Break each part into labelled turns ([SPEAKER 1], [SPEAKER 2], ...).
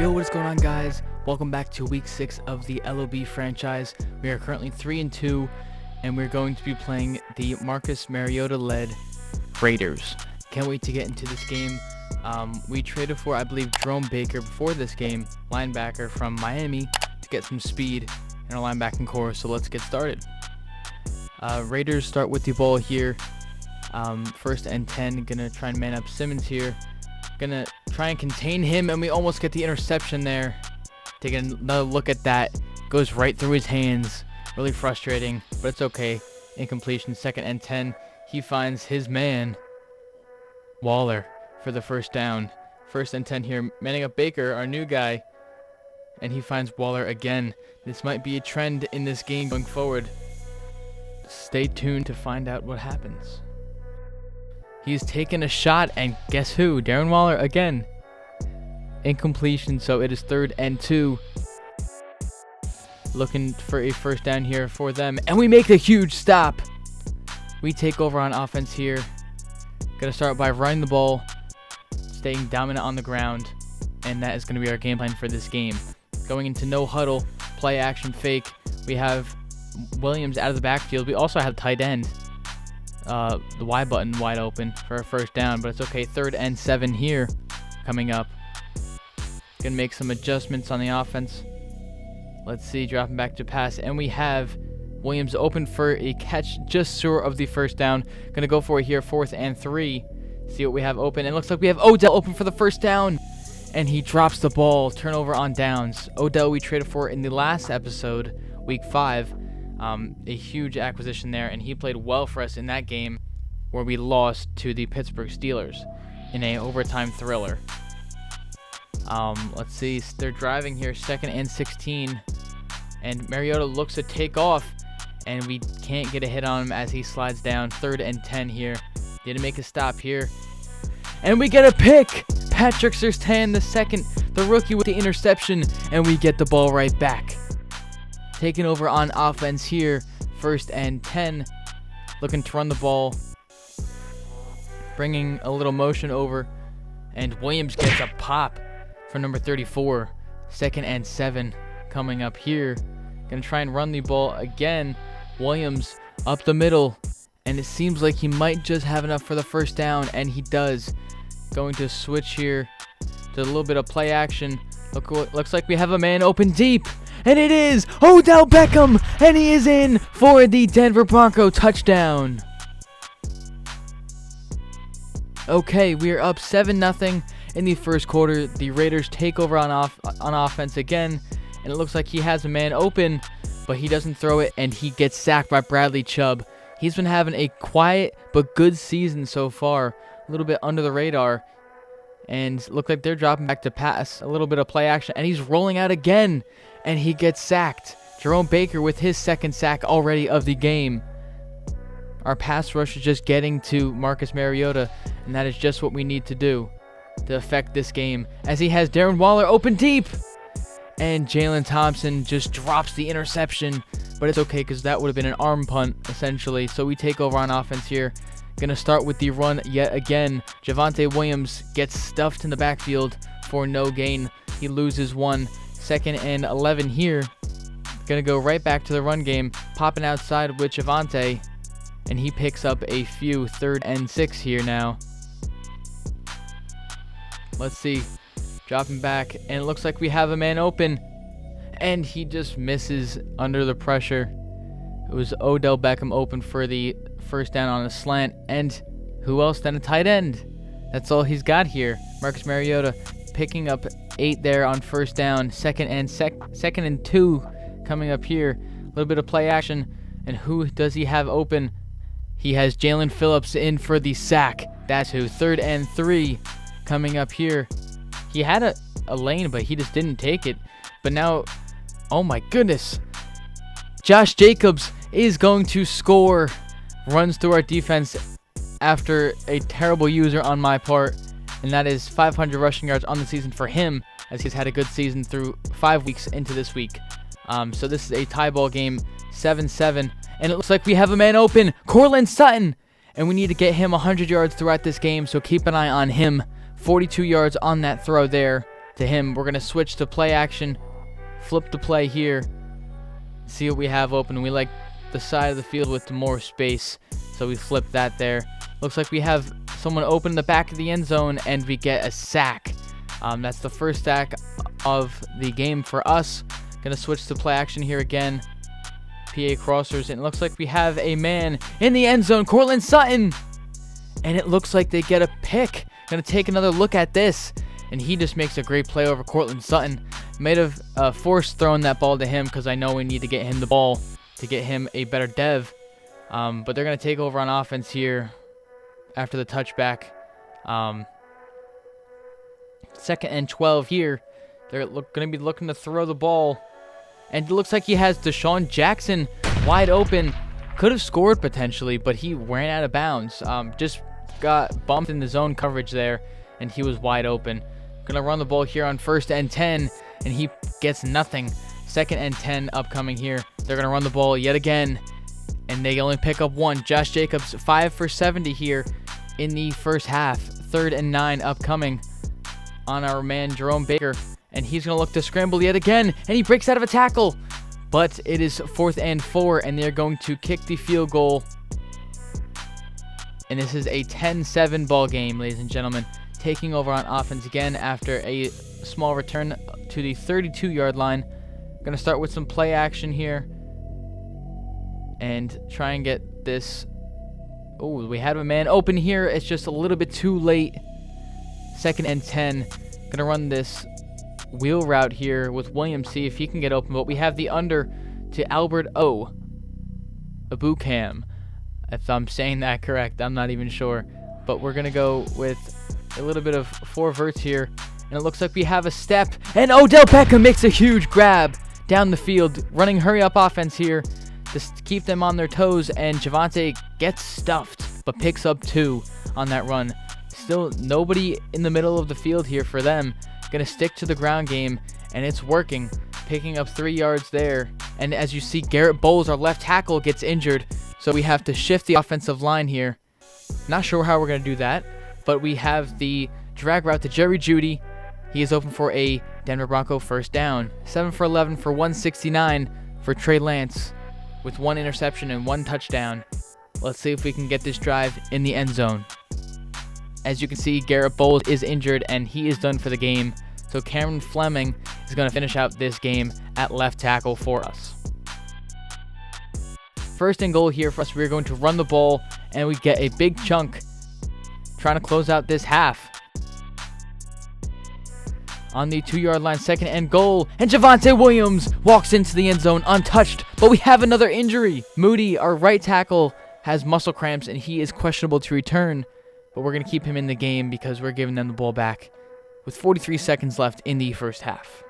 [SPEAKER 1] Yo, what is going on, guys? Welcome back to week 6 of the LOB franchise. We are currently 3-2, and we're going to be playing the Marcus Mariota-led Raiders. Can't wait to get into this game. We traded for, I believe, Jerome Baker before this game, linebacker from Miami, to get some speed in our linebacking core. So let's get started. Raiders start with the ball here. First and 10. Gonna try and man up Simmons here. Gonna try and contain him, and we almost get the interception there. Taking another look at that. Goes right through his hands. Really frustrating, but it's okay. Incompletion. Second and 10. He finds his man, Waller, for the first down. First and 10 here. Manning up Baker, our new guy. And he finds Waller again. This might be a trend in this game going forward. Stay tuned to find out what happens. He's taken a shot, and guess who? Darren Waller again. Incompletion, so it is 3rd and 2. Looking for a first down here for them, and we make a huge stop. We take over on offense here. Gonna start by running the ball, staying dominant on the ground, and that is gonna be our game plan for this game. Going into no huddle, play action fake. We have Williams out of the backfield. We also have tight end. The Y button wide open for a first down, but it's okay. 3rd and 7 here coming up. Gonna make some adjustments on the offense. Let's see, dropping back to pass, and we have Williams open for a catch just short of the first down. Gonna go for it here, 4th and 3. See what we have open. It looks like we have Odell open for the first down, and he drops the ball. Turnover on downs. Odell we traded for in the last episode, week 5. A huge acquisition there, and he played well for us in that game where we lost to the Pittsburgh Steelers in a overtime thriller. Let's see, they're driving here, 2nd and 16, and Mariota looks to take off, and we can't get a hit on him as he slides down. 3rd and 10 here. Didn't make a stop here, and we get a pick. Patrick Surtain the second, the rookie, with the interception, and we get the ball right back. Taking over on offense here, 1st and 10, looking to run the ball, bringing a little motion over, and Williams gets a pop for number 34. 2nd and 7 coming up here. Gonna try and run the ball again. Williams up the middle, and it seems like he might just have enough for the first down, and he does. Going to switch here to a little bit of play action. Looks like we have a man open deep. And it is Odell Beckham, and he is in for the Denver Broncos touchdown. Okay, we are up 7-0 in the first quarter. The Raiders take over on offense again, and it looks like he has a man open, but he doesn't throw it, and he gets sacked by Bradley Chubb. He's been having a quiet but good season so far, a little bit under the radar, and look like they're dropping back to pass, a little bit of play action, and he's rolling out again. And he gets sacked. Jerome Baker with his 2nd sack already of the game. Our pass rush is just getting to Marcus Mariota, and that is just what we need to do to affect this game, as he has Darren Waller open deep. And Jalen Thompson just drops the interception, but it's okay because that would have been an arm punt, essentially. So we take over on offense here. Gonna start with the run yet again. Javonte Williams gets stuffed in the backfield for no gain. He loses one. 2nd and 11 here. Gonna go right back to the run game. Popping outside with Javonte, and he picks up a few. 3rd and 6 here now. Let's see. Dropping back, and it looks like we have a man open, and he just misses under the pressure. It was Odell Beckham open for the first down on a slant, and who else than a tight end? That's all he's got here. Marcus Mariota picking up 8 there on first down. 2nd and 2 coming up here. A little bit of play action, and who does he have open? He has Jalen Phillips in for the sack. That's who. 3rd and 3 coming up here. He had a lane, but he just didn't take it. But now, oh my goodness, Josh Jacobs is going to score. Runs through our defense after a terrible user on my part, and that is 500 rushing yards on the season for him, as he's had a good season through 5 weeks into this week. So this is a tie ball game, 7-7, and it looks like we have a man open, Courtland Sutton, and we need to get him 100 yards throughout this game, so keep an eye on him. 42 yards on that throw there. to him. We're going to switch to play action, flip the play here, see what we have open. We like the side of the field with more space, so we flip that there. Looks like we have someone open in the back of the end zone, and we get a sack. That's the first sack of the game for us. Gonna switch to play action here again. PA crossers, and it looks like we have a man in the end zone, Courtland Sutton, and it looks like they get a pick. Gonna take another look at this, and he just makes a great play over Courtland Sutton. Might have forced throwing that ball to him because I know we need to get him the ball to get him a better dev. But they're gonna take over on offense here after the touchback. 2nd and 12 here. They're going to be looking to throw the ball. And it looks like he has Deshaun Jackson wide open. Could have scored potentially, but he ran out of bounds. Just got bumped in the zone coverage there, and he was wide open. Going to run the ball here on 1st and 10, and he gets nothing. 2nd and 10 upcoming here. They're going to run the ball yet again, and they only pick up one. Josh Jacobs 5 for 70 here in the first half. 3rd and 9 upcoming on our man Jerome Baker, and he's going to look to scramble yet again, and he breaks out of a tackle, but it is 4th and 4, and they're going to kick the field goal, and this is a 10-7 ball game, ladies and gentlemen. Taking over on offense again after a small return to the 32-yard line. Going to start with some play action here and try and get this. Oh, we had a man open here. It's just a little bit too late. 2nd and 10. Gonna run this wheel route here with Williams, see if he can get open. But we have the under to Albert O. Abukam. If I'm saying that correct, I'm not even sure. But we're gonna go with a little bit of 4 verts here. And it looks like we have a step. And Odell Beckham makes a huge grab down the field. Running hurry up offense here to keep them on their toes. And Javonte gets stuffed, but picks up 2 on that run. Still nobody in the middle of the field here for them. Gonna stick to the ground game, and it's working. Picking up 3 yards there. And as you see, Garrett Bowles, our left tackle, gets injured. So we have to shift the offensive line here. Not sure how we're gonna do that, but we have the drag route to Jerry Jeudy. He is open for a Denver Bronco first down. 7 for 11 for 169 for Trey Lance with 1 interception and 1 touchdown. Let's see if we can get this drive in the end zone. As you can see, Garrett Bowles is injured, and he is done for the game. So Cameron Fleming is going to finish out this game at left tackle for us. 1st and goal here for us. We're going to run the ball, and we get a big chunk trying to close out this half. On the 2-yard line, 2nd and goal, and Javonte Williams walks into the end zone untouched, but we have another injury. Moody, our right tackle, has muscle cramps, and he is questionable to return. But we're going to keep him in the game because we're giving them the ball back with 43 seconds left in the first half.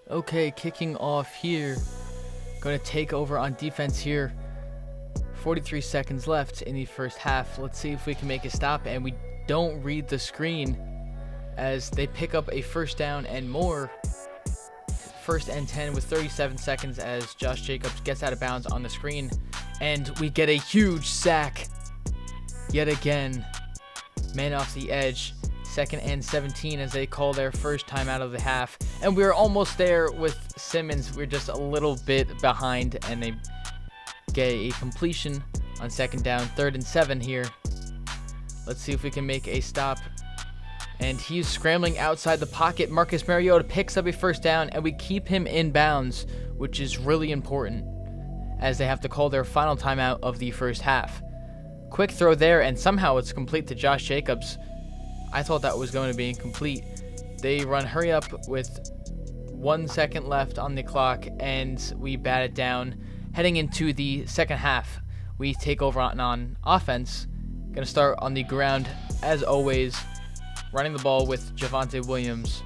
[SPEAKER 1] Okay, kicking off here. Going to take over on defense here. 43 seconds left in the first half. Let's see if we can make a stop, and we don't read the screen as they pick up a first down and more. 1st and 10 with 37 seconds as Josh Jacobs gets out of bounds on the screen, and we get a huge sack. Yet again, man off the edge. 2nd and 17 as they call their first time out of the half. And we're almost there with Simmons. We're just a little bit behind, and they get a completion on 2nd down. 3rd and 7 here. Let's see if we can make a stop. And he's scrambling outside the pocket. Marcus Mariota picks up a first down, and we keep him in bounds, which is really important as they have to call their final timeout of the first half. Quick throw there, and somehow it's complete to Josh Jacobs. I thought that was going to be incomplete. They run hurry up with 1 second left on the clock, and we bat it down. Heading into the second half, we take over on offense. Going to start on the ground, as always, running the ball with Javonte Williams.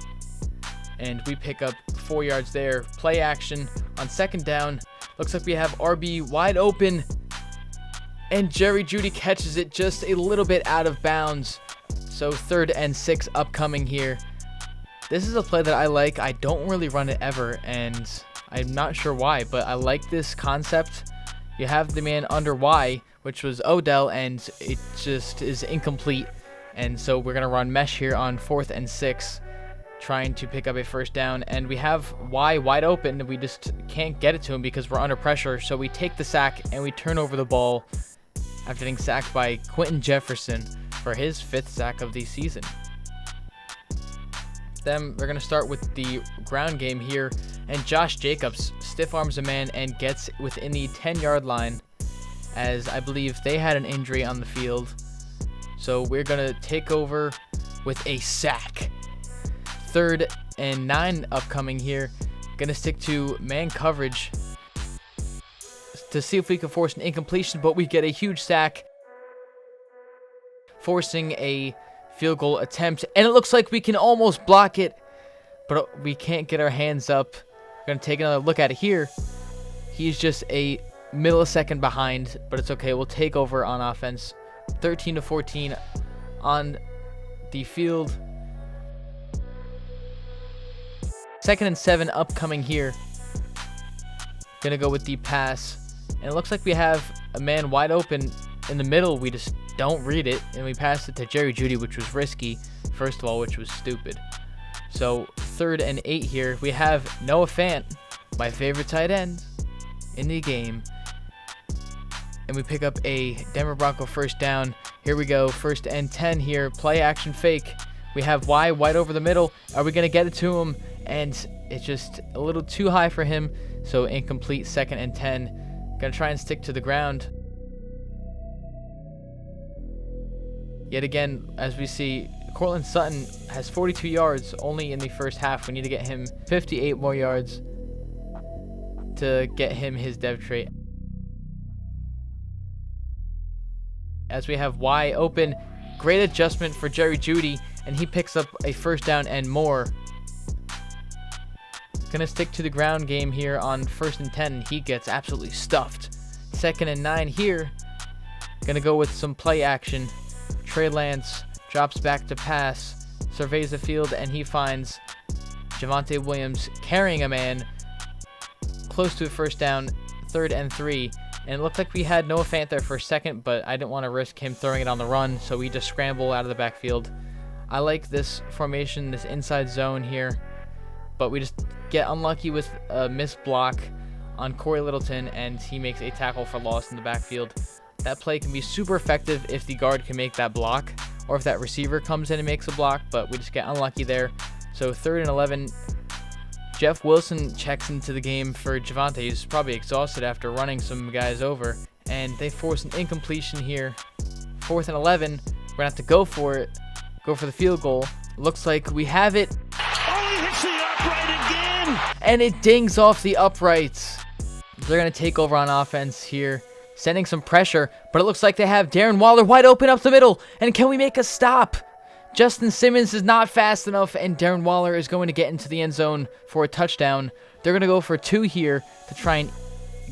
[SPEAKER 1] And we pick up 4 yards there. Play action on 2nd down. Looks like we have RB wide open. And Jerry Jeudy catches it just a little bit out of bounds. So 3rd and 6 upcoming here. This is a play that I like. I don't really run it ever, and I'm not sure why, but I like this concept. You have the man under Y, which was Odell, and it just is incomplete. And so we're going to run mesh here on 4th and 6. trying to pick up a first down, and we have Y wide open. We just can't get it to him because we're under pressure. So we take the sack and we turn over the ball after getting sacked by Quentin Jefferson for his 5th sack of the season. Then we're going to start with the ground game here, and Josh Jacobs stiff arms a man and gets within the 10-yard line, as I believe they had an injury on the field. So we're going to take over with a sack. 3rd and 9 upcoming here. Going to stick to man coverage to see if we can force an incompletion, but we get a huge sack, forcing a field goal attempt, and it looks like we can almost block it, but we can't get our hands up. We're going to take another look at it here. He's just a millisecond behind, but it's okay. We'll take over on offense. 13-14 on the field. 2nd and 7 upcoming here. Going to go with the pass, and it looks like we have a man wide open in the middle. We just don't read it, and we pass it to Jerry Jeudy, which was risky, first of all, which was stupid. So 3rd and 8 here. We have Noah Fant, my favorite tight end in the game, and we pick up a Denver Bronco first down. Here we go, 1st and 10 here. Play action fake. We have Y wide over the middle. Are we going to get it to him? And it's just a little too high for him, so incomplete. 2nd and 10. Going to try and stick to the ground. Yet again, as we see, Cortland Sutton has 42 yards only in the first half. We need to get him 58 more yards to get him his dev trait. As we have Y open, great adjustment for Jerry Jeudy, and he picks up a first down and more. Gonna stick to the ground game here on 1st and 10, and he gets absolutely stuffed. 2nd and 9 here. Gonna go with some play action. Trey Lance drops back to pass, surveys the field, and he finds Javonte Williams carrying a man close to a first down. 3rd and 3. And it looked like we had Noah Fant there for a second, but I didn't want to risk him throwing it on the run, so we just scramble out of the backfield. I like this formation, this inside zone here, but we just get unlucky with a missed block on Corey Littleton, and he makes a tackle for loss in the backfield. That play can be super effective if the guard can make that block, or if that receiver comes in and makes a block, but we just get unlucky there. So 3rd and 11. Jeff Wilson checks into the game for Javonte. He's probably exhausted after running some guys over, and they force an incompletion here. 4th and 11. We're going to have to go for it, go for the field goal. Looks like we have it.
[SPEAKER 2] Oh, he hits the upright again!
[SPEAKER 1] And it dings off the uprights. They're going to take over on offense here, sending some pressure, but it looks like they have Darren Waller wide open up the middle. And can we make a stop? Justin Simmons is not fast enough, and Darren Waller is going to get into the end zone for a touchdown. They're going to go for 2 here to try and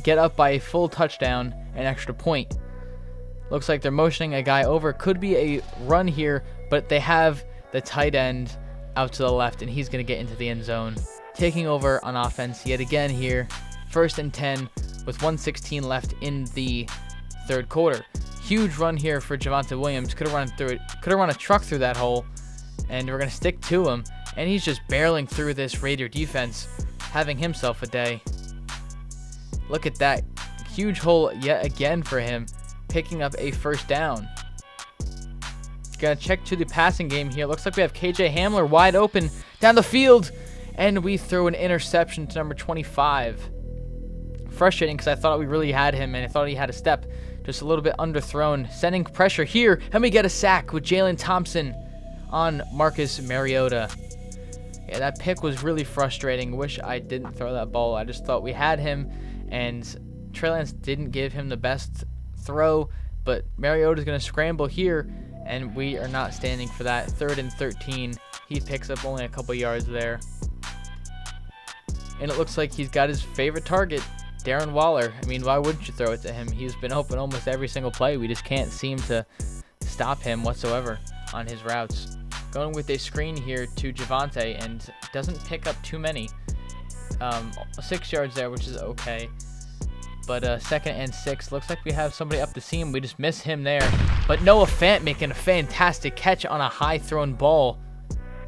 [SPEAKER 1] get up by a full touchdown, an extra point. Looks like they're motioning a guy over. Could be a run here, but they have the tight end out to the left, and he's going to get into the end zone. Taking over on offense yet again here. 1st and 10 with 1:16 left in the 3rd quarter. Huge run here for Javonte Williams. Could have run through it. Could have run a truck through that hole. And we're going to stick to him. And he's just barreling through this Raider defense, having himself a day. Look at that. Huge hole yet again for him, picking up a first down. Going to check to the passing game here. Looks like we have KJ Hamler wide open down the field. And we throw an interception to number 25. Frustrating because I thought we really had him, and I thought he had a step. Just a little bit underthrown. Sending pressure here, and we get a sack with Jalen Thompson on Marcus Mariota. Yeah, that pick was really frustrating. Wish I didn't throw that ball. I just thought we had him, and Trey Lance didn't give him the best throw, but Mariota's going to scramble here, and we are not standing for that. 3rd and 13. He picks up only a couple yards there. And it looks like he's got his favorite target, Darren Waller. I mean, why wouldn't you throw it to him? He's been open almost every single play. We just can't seem to stop him whatsoever on his routes. Going with a screen here to Javonte, and doesn't pick up too many. 6 yards there, which is okay. But 2nd and 6. Looks like we have somebody up the seam. We just miss him there. But Noah Fant making a fantastic catch on a high thrown ball.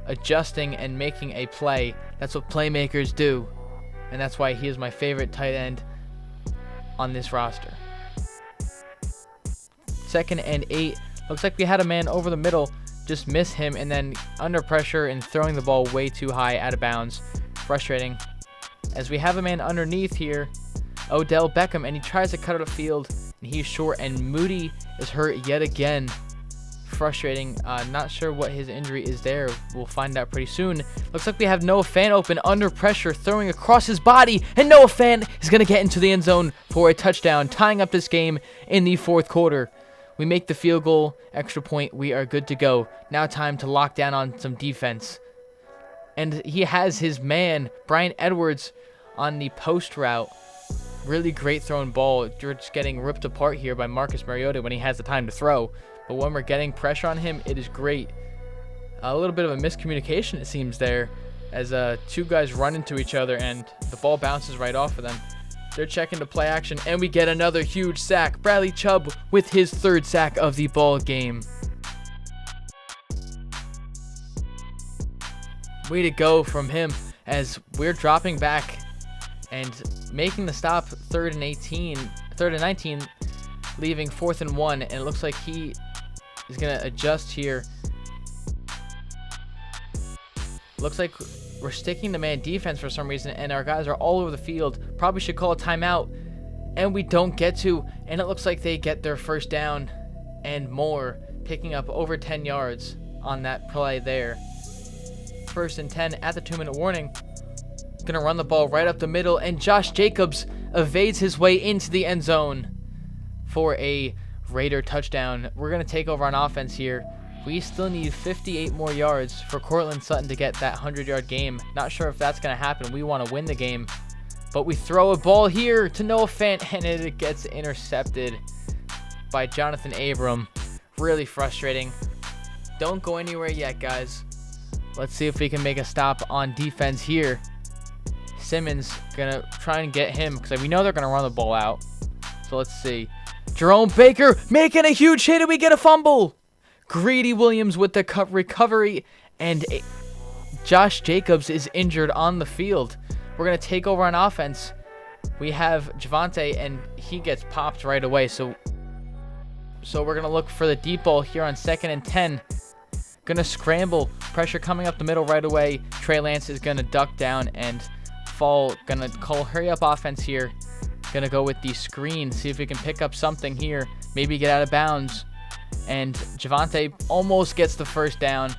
[SPEAKER 1] adjusting and making a play. That's what playmakers do. And that's why he is my favorite tight end on this roster. 2nd and 8. Looks like we had a man over the middle just miss him, and then under pressure and throwing the ball way too high out of bounds. Frustrating. As we have a man underneath here, Odell Beckham, and he tries to cut out a field, and he's short, and Moody is hurt yet again. Frustrating. Not sure what his injury is there. We'll find out pretty soon. Looks like we have Noah Fant open under pressure, throwing across his body, and Noah Fant is going to get into the end zone for a touchdown, tying up this game in the 4th quarter. We make the field goal, extra point, we are good to go. Now time to lock down on some defense. And he has his man, Brian Edwards, on the post route. Really great throwing ball. You're just getting ripped apart here by Marcus Mariota when he has the time to throw. But when we're getting pressure on him, it is great. A little bit of a miscommunication, it seems, there, as 2 guys run into each other and the ball bounces right off of them. They're checking to play action, and we get another huge sack. Bradley Chubb with his 3rd sack of the ball game. Way to go from him, as we're dropping back and making the stop. 3rd and 19, leaving 4th and 1, and it looks like he is going to adjust here. Looks like we're sticking to man defense for some reason, and our guys are all over the field. Probably should call a timeout, and we don't get to, and it looks like they get their 1st down and more, picking up over 10 yards on that play there. 1st and 10 at the 2-minute warning. Gonna run the ball right up the middle, and Josh Jacobs evades his way into the end zone for a Raider touchdown. We're gonna take over on offense here. We still need 58 more yards for Courtland Sutton to get that 100-yard game. Not sure if that's going to happen. We want to win the game. But we throw a ball here to Noah Fant, and it gets intercepted by Jonathan Abram. Really frustrating. Don't go anywhere yet, guys. Let's see if we can make a stop on defense here. Simmons going to try and get him, because we know they're going to run the ball out. So let's see. Jerome Baker making a huge hit, and we get a fumble. Greedy Williams with the recovery, and Josh Jacobs is injured on the field. We're going to take over on offense. We have Javonte, and he gets popped right away. So we're going to look for the deep ball here on 2nd and 10. Going to scramble. Pressure coming up the middle right away. Trey Lance is going to duck down and fall. Going to call hurry up offense here. Going to go with the screen. See if we can pick up something here. Maybe get out of bounds. And Javonte almost gets the 1st down.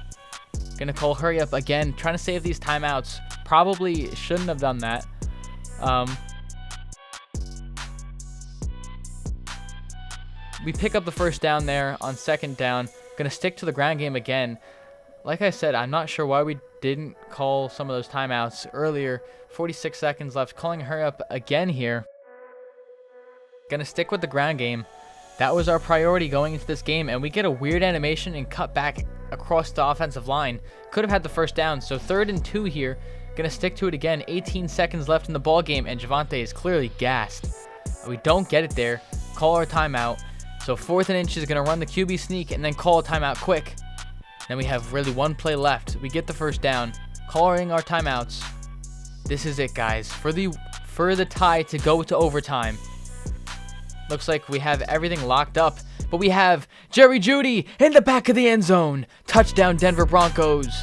[SPEAKER 1] Gonna call hurry up again, trying to save these timeouts. Probably shouldn't have done that. We pick up the 1st down there on 2nd down. Gonna stick to the ground game again. Like I said, I'm not sure why we didn't call some of those timeouts earlier. 46 seconds left. Calling hurry up again here. Gonna stick with the ground game. That was our priority going into this game, and we get a weird animation and cut back across the offensive line. Could have had the 1st down, so 3rd and 2 here. Gonna stick to it again. 18 seconds left in the ball game, and Javonte is clearly gassed. We don't get it there. Call our timeout. So 4th and inches, gonna run the QB sneak and then call a timeout quick. Then we have really 1 play left. We get the 1st down. Calling our timeouts. This is it, guys. For the tie to go to overtime. Looks like we have everything locked up, but we have Jerry Jeudy in the back of the end zone. Touchdown, Denver Broncos.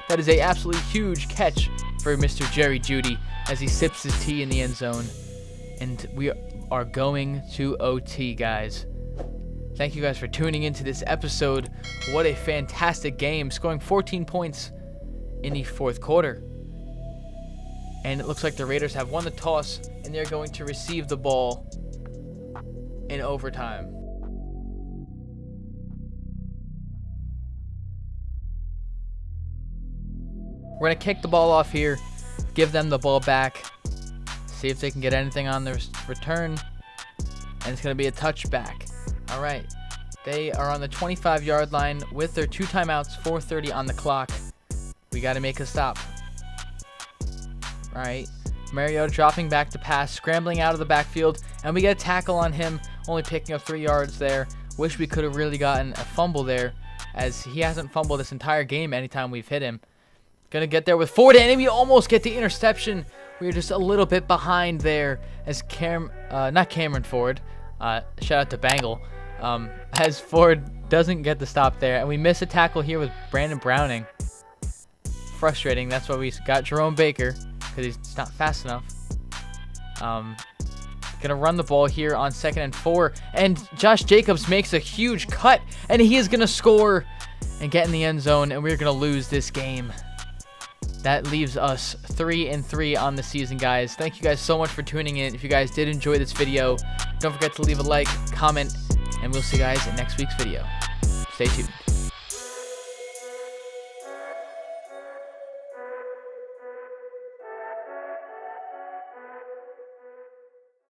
[SPEAKER 1] That is a absolutely huge catch for Mr. Jerry Jeudy as he sips his tea in the end zone. And we are going to OT, guys. Thank you guys for tuning into this episode. What a fantastic game, scoring 14 points in the 4th quarter. And it looks like the Raiders have won the toss, and they're going to receive the ball in overtime. We're going to kick the ball off here, give them the ball back, see if they can get anything on their return, and it's going to be a touchback. All right, they are on the 25-yard line with their 2 timeouts, 4:30 on the clock. We got to make a stop. All right, Mariota dropping back to pass, scrambling out of the backfield, and we get a tackle on him, only picking up 3 yards there. Wish we could have really gotten a fumble there, as he hasn't fumbled this entire game anytime we've hit him. Gonna get there with Ford, and we almost get the interception. We were just a little bit behind there as not Cameron Ford. Shout out to Bangle. As Ford doesn't get the stop there, and we miss a tackle here with Brandon Browning. Frustrating. That's why we got Jerome Baker, because he's not fast enough. Gonna run the ball here on 2nd and 4, and Josh Jacobs makes a huge cut, and he is gonna score and get in the end zone, and we're gonna lose this game. That leaves us 3-3 on the season, guys. Thank you guys so much for tuning in. If you guys did enjoy this video, don't forget to leave a like, comment, and we'll see you guys in next week's video. Stay tuned.